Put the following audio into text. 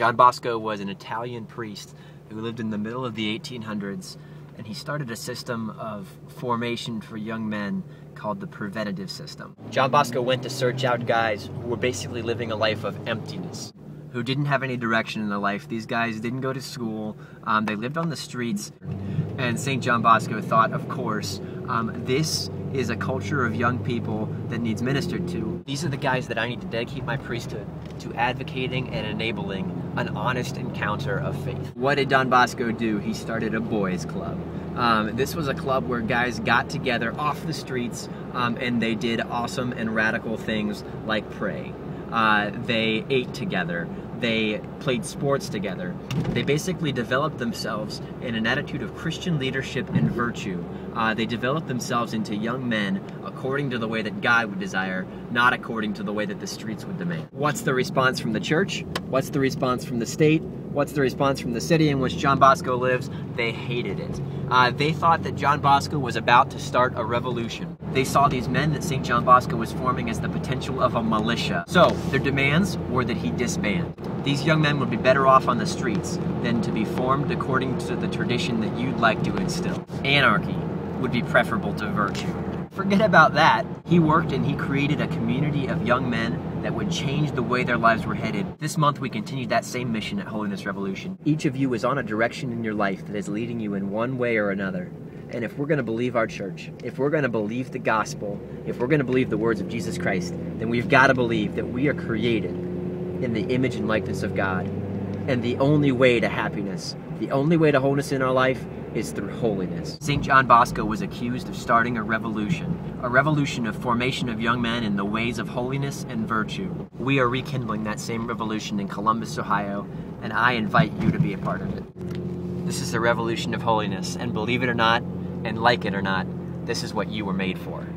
John Bosco was an Italian priest who lived in the middle of the 1800s, and he started a system of formation for young men called the preventative system. John Bosco went to search out guys who were basically living a life of emptiness, who didn't have any direction in their life. These guys didn't go to school, they lived on the streets, and St. John Bosco thought, of course, this is a culture of young people that needs ministered to. These are the guys that I need to dedicate my priesthood to advocating and enabling an honest encounter of faith. What did Don Bosco do? He started a boys' club. This was a club where guys got together off the streets and they did awesome and radical things like pray. They ate together. They played sports together. They basically developed themselves in an attitude of Christian leadership and virtue. They developed themselves into young men according to the way that God would desire, not according to the way that the streets would demand. What's the response from the church? What's the response from the state? What's the response from the city in which John Bosco lives? They hated it. They thought that John Bosco was about to start a revolution. They saw these men that St. John Bosco was forming as the potential of a militia. So their demands were that he disband. These young men would be better off on the streets than to be formed according to the tradition that you'd like to instill. Anarchy would be preferable to virtue. Forget about that. He worked and he created a community of young men that would change the way their lives were headed. This month we continued that same mission at Holiness Revolution. Each of you is on a direction in your life that is leading you in one way or another. And if we're going to believe our church, if we're going to believe the gospel, if we're going to believe the words of Jesus Christ, then we've got to believe that we are created in the image and likeness of God. And the only way to happiness, the only way to wholeness in our life is through holiness. St. John Bosco was accused of starting a revolution of formation of young men in the ways of holiness and virtue. We are rekindling that same revolution in Columbus, Ohio, and I invite you to be a part of it. This is the revolution of holiness, and believe it or not, and like it or not, this is what you were made for.